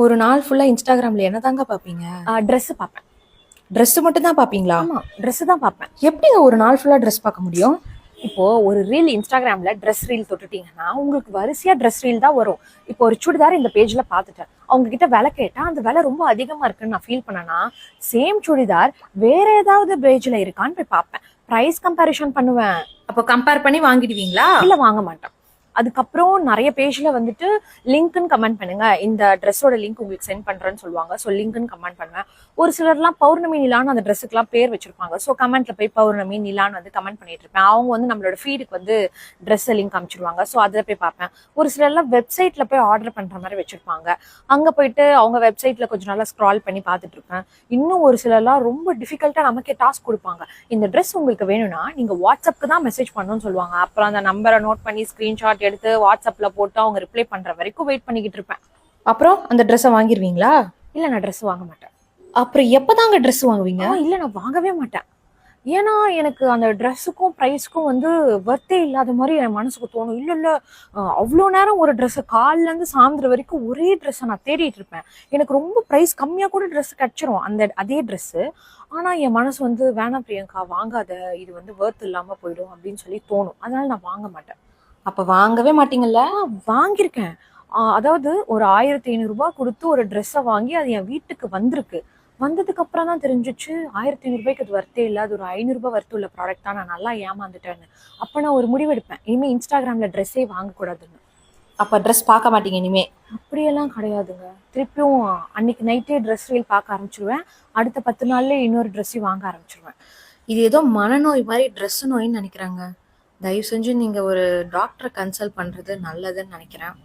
ஒரு நாள் ஃபுல்லா இன்ஸ்டாகிராம்ல என்னதாங்க பாப்பீங்க? ட்ரெஸ் பார்ப்பேன். ட்ரெஸ் மட்டும் தான் பாப்பீங்களா? ஆமா, ட்ரெஸ் தான் பார்ப்பேன். எப்படிங்க ஒரு நாள் ஃபுல்லா ட்ரெஸ் பார்க்க முடியும்? இப்போ ஒரு ரீல் இன்ஸ்டாகிராம்ல ட்ரெஸ் ரீல் தொட்டுட்டீங்கன்னா உங்களுக்கு வரிசையா ட்ரெஸ் ரீல் தான் வரும். இப்போ ஒரு சுடிதார் இந்த பேஜ்ல பார்த்துட்டேன், அவங்க கிட்ட விலை கேட்டா அந்த விலை ரொம்ப அதிகமா இருக்குன்னு நான் ஃபீல் பண்ணனா சேம் சுடிதார் வேற ஏதாவது பேஜ்ல இருக்கான்னு போய் பார்ப்பேன். பிரைஸ் கம்பேரிஷன் பண்ணுவேன். அப்போ கம்பேர் பண்ணி வாங்கிடுவீங்களா? இல்ல, வாங்க மாட்டேன். அதுக்கப்புறம் நிறைய பேஜ்ல வந்துட்டு லிங்க்னு கமெண்ட் பண்ணுங்க, இந்த ட்ரெஸ்ஸோட லிங்க் உங்களுக்கு சென்ட் பண்றேன்னு சொல்லுவாங்க. ஸோ லிங்க்னு கமெண்ட் பண்ணுவேன். ஒரு சிலர்லாம் பௌர்ணமி நிலான்னு அந்த ட்ரெஸ்ஸுக்குலாம் பேர் வச்சிருப்பாங்க. ஸோ கமெண்ட்ல போய் பௌர்ணமி நிலான்னு வந்து கமெண்ட் பண்ணிட்டு இருப்பேன். அவங்க வந்து நம்மளோட ஃபீடுக்கு வந்து ட்ரெஸ் லிங்க் அமைச்சிருவாங்க. ஸோ அதை போய் பார்ப்பேன். ஒரு சிலர்லாம் வெப்சைட்ல போய் ஆர்டர் பண்ற மாதிரி வச்சிருப்பாங்க. அங்க போயிட்டு அவங்க வெப்சைட்ல கொஞ்சம் நல்லா ஸ்க்ரால் பண்ணி பார்த்துட்டு இருப்பேன். இன்னும் ஒரு சிலர்லாம் ரொம்ப டிஃபிகல்ட்டா நமக்கே டாஸ்க் கொடுப்பாங்க. இந்த ட்ரெஸ் உங்களுக்கு வேணும்னா நீங்க வாட்ஸ்அப்க்கு தான் மெசேஜ் பண்ணணும்னு சொல்லுவாங்க. அப்புறம் அந்த நம்பரை நோட் பண்ணி ஸ்கிரீன்ஷாட் எடுத்து வாட்ஸ்அப்ல போட்டு அவங்க ரிப்ளை பண்ற வரைக்கும் வெயிட் பண்ணிக்கிட்டு இருப்பேன். அப்புறம் அந்த ட்ரெஸ்ஸை வாங்கிடுவீங்களா? இல்ல, நான் ட்ரெஸ் வாங்க மாட்டேன். அப்புறம் எப்பதாங்க ட்ரெஸ் வாங்குவீங்க? இல்ல, நான் வாங்கவே மாட்டேன். ஏன்னா எனக்கு அந்த ட்ரெஸ்ஸுக்கும் ப்ரைஸ்க்கும் வந்து வர்த்தே இல்லாத மாதிரி என் மனசுக்கு தோணும். இல்ல இல்ல, அவ்வளோ நேரம் ஒரு ட்ரெஸ்ஸை காலில இருந்து சாயந்தரம் வரைக்கும் ஒரே ட்ரெஸ்ஸை நான் தேடிட்டு இருப்பேன். எனக்கு ரொம்ப ப்ரைஸ் கம்மியா கூட ட்ரெஸ் கிடைச்சிரும் அதே ட்ரெஸ்ஸு. ஆனா என் மனசு வந்து வேணாம் பிரியங்கா, வாங்காத, இது வந்து வர்த் இல்லாம போயிடும் அப்படின்னு சொல்லி தோணும். அதனால நான் வாங்க மாட்டேன். அப்ப வாங்கவே மாட்டீங்கல்ல? வாங்கியிருக்கேன். அதாவது ஒரு 1500 கொடுத்து ஒரு ட்ரெஸ்ஸை வாங்கி அது என் வீட்டுக்கு வந்திருக்கு. வந்ததுக்கு அப்புறம் தான் தெரிஞ்சிச்சு 1500 அது வர்த்தே இல்லை, அது ஒரு 500 வர்த்து உள்ள ப்ராடக்ட் தான், நான் நல்லா ஏமாந்துட்டேன்னு. அப்போ நான் ஒரு முடிவு எடுப்பேன், இனிமேல் இன்ஸ்டாகிராம்ல ட்ரெஸ்ஸே வாங்கக்கூடாதுன்னு. அப்ப ட்ரெஸ் பார்க்க மாட்டீங்க இனிமே? அப்படியெல்லாம் கிடையாதுங்க. திருப்பியும் அன்னைக்கு நைட்டே ட்ரெஸ் ரீல் பார்க்க ஆரம்பிச்சிருவேன். அடுத்த 10 நாள்லேயே இன்னொரு ட்ரெஸ்ஸையும் வாங்க ஆரம்பிச்சிருவேன். இது ஏதோ மனநோய் மாதிரி ட்ரெஸ் நோயின்னு நினைக்கிறாங்க. தயவு செஞ்சு நீங்க ஒரு டாக்டரை கன்சல்ட் பண்றது நல்லதுன்னு நினைக்கிறேன்.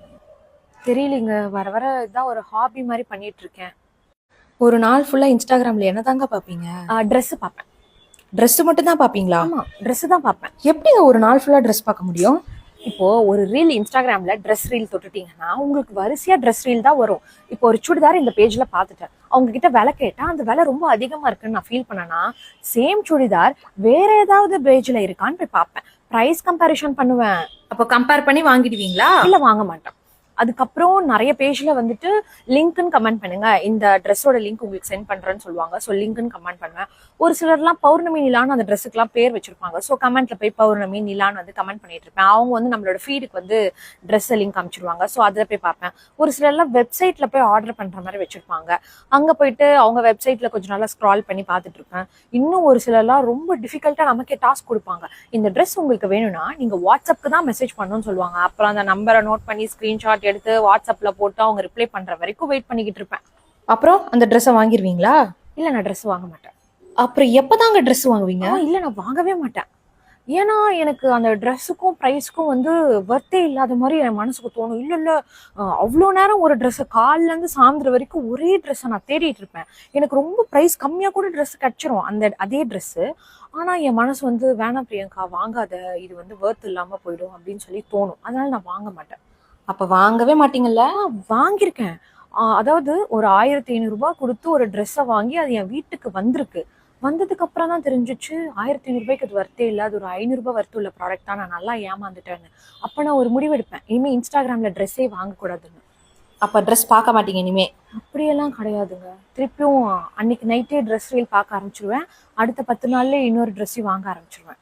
தெரியலங்க, வர வர இதான் ஒரு ஹாபி மாதிரி பண்ணிட்டு இருக்கேன். ஒரு நாள் ஃபுல்லா இன்ஸ்டாகிராம்ல என்னதாங்க பாப்பீங்க? ட்ரெஸ் பார்ப்பேன். ட்ரெஸ் மட்டும் தான் பாப்பீங்களா? ஆமா, ட்ரெஸ் தான் பார்ப்பேன். எப்படிங்க ஒரு நாள் ஃபுல்லா ட்ரெஸ் பார்க்க முடியும்? இப்போ ஒரு ரீல் இன்ஸ்டாகிராம்ல ட்ரெஸ் ரீல் தொட்டுட்டீங்கன்னா உங்களுக்கு வரிசையா ட்ரெஸ் ரீல் தான் வரும். இப்போ ஒரு சுடிதார் இந்த பேஜ்ல பார்த்துட்டேன், அவங்க கிட்ட விலை கேட்டா அந்த விலை ரொம்ப அதிகமா இருக்குன்னு நான் ஃபீல் பண்ணனா சேம் சுடிதார் வேற ஏதாவது பேஜ்ல இருக்கான்னு போய் பார்ப்பேன். பிரைஸ் கம்பேரிஷன் பண்ணுவேன். அப்போ கம்பேர் பண்ணி வாங்கிடுவீங்களா? இல்ல, வாங்க மாட்டேன். அதுக்கப்புறம் நிறைய பேஜ்ல வந்துட்டு லிங்க்னு கமெண்ட் பண்ணுங்க, இந்த ட்ரெஸ்ஸோட லிங்க் உங்களுக்கு சென்ட் பண்றேன்னு சொல்லுவாங்க. ஸோ லிங்க்னு கமெண்ட் பண்ணுவேன். ஒரு சிலர்லாம் பௌர்ணமி நிலான்னு அந்த ட்ரெஸ்ஸுக்குலாம் பேர் வச்சிருப்பாங்க. ஸோ கமெண்ட்ல போய் பௌர்ணமி நிலான்னு வந்து கமெண்ட் பண்ணிட்டு இருப்பேன். அவங்க வந்து நம்மளோட ஃபீடுக்கு வந்து ட்ரெஸ் லிங்க் அமைச்சிருவாங்க. ஸோ அதை போய் பார்ப்பேன். ஒரு சிலர்லாம் வெப்சைட்ல போய் ஆர்டர் பண்ற மாதிரி வச்சிருப்பாங்க. அங்க போயிட்டு அவங்க வெப்சைட்ல கொஞ்சம் நல்லா ஸ்க்ரால் பண்ணி பார்த்துட்டு இருப்பேன். இன்னும் ஒரு சிலர்லாம் ரொம்ப டிஃபிகல்ட்டா நமக்கே டாஸ்க் கொடுப்பாங்க. இந்த ட்ரெஸ் உங்களுக்கு வேணும்னா நீங்க வாட்ஸ்அப்க்கு தான் மெசேஜ் பண்ணணும்னு சொல்லுவாங்க. அப்புறம் அந்த நம்பரை நோட் பண்ணி ஸ்கிரீன்ஷாட் எடுத்து வாட்ஸ்அப்ல போட்டு அவங்க ரிப்ளை பண்ற வரைக்கும் வெயிட் பண்ணிக்கிட்டு இருப்பேன். அப்புறம் அந்த ட்ரெஸ்ஸை வாங்கிடுவீங்களா? இல்ல, நான் ட்ரெஸ் வாங்க மாட்டேன். அப்புறம் எப்பதாங்க ட்ரெஸ் வாங்குவீங்க? இல்ல, நான் வாங்கவே மாட்டேன். ஏன்னா எனக்கு அந்த ட்ரெஸ்ஸுக்கும் ப்ரைஸ்க்கும் வந்து வர்த்தே இல்லாத மாதிரி என் மனசுக்கு தோணும். இல்ல இல்ல, அவ்வளோ நேரம் ஒரு ட்ரெஸ்ஸை காலில இருந்து சாயந்தரம் வரைக்கும் ஒரே ட்ரெஸ்ஸை நான் தேடிட்டு இருப்பேன். எனக்கு ரொம்ப ப்ரைஸ் கம்மியா கூட ட்ரெஸ் கிடைச்சிரும் அதே ட்ரெஸ்ஸு. ஆனா என் மனசு வந்து வேணாம் பிரியங்கா, வாங்காத, இது வந்து வர்த் இல்லாம போயிடும் அப்படின்னு சொல்லி தோணும். அதனால நான் வாங்க மாட்டேன். அப்ப வாங்கவே மாட்டீங்கல்ல? வாங்கியிருக்கேன். அதாவது ஒரு 1500 கொடுத்து ஒரு ட்ரெஸ்ஸை வாங்கி அது என் வீட்டுக்கு வந்திருக்கு. வந்ததுக்கு அப்புறம் தான் தெரிஞ்சிச்சு 1500 அது வர்த்தே இல்லை, அது ஒரு 500 வர்த்து உள்ள ப்ராடக்ட் தான், நான் நல்லா ஏமாந்துட்டேன்னு. அப்போ நான் ஒரு முடிவு எடுப்பேன், இனிமேல் இன்ஸ்டாகிராம்ல ட்ரெஸ்ஸே வாங்கக்கூடாதுன்னு. அப்ப ட்ரெஸ் பார்க்க மாட்டீங்க இனிமே? அப்படியெல்லாம் கிடையாதுங்க. திருப்பியும் அன்னைக்கு நைட்டே ட்ரெஸ் ரீல் பார்க்க ஆரம்பிச்சிருவேன். அடுத்த 10 நாள்லேயே இன்னொரு ட்ரெஸ்ஸையும் வாங்க ஆரம்பிச்சிருவேன்.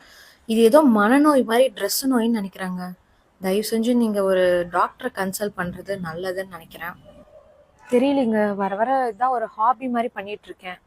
இது ஏதோ மனநோய் மாதிரி ட்ரெஸ் நோயின்னு நினைக்கிறாங்க. தயவு செஞ்சு நீங்க ஒரு டாக்டரை கன்சல்ட் பண்றது நல்லதுன்னு நினைக்கிறேன். தெரியலங்க, வர வர இதான் ஒரு ஹாபி மாதிரி பண்ணிட்டு இருக்கேன்.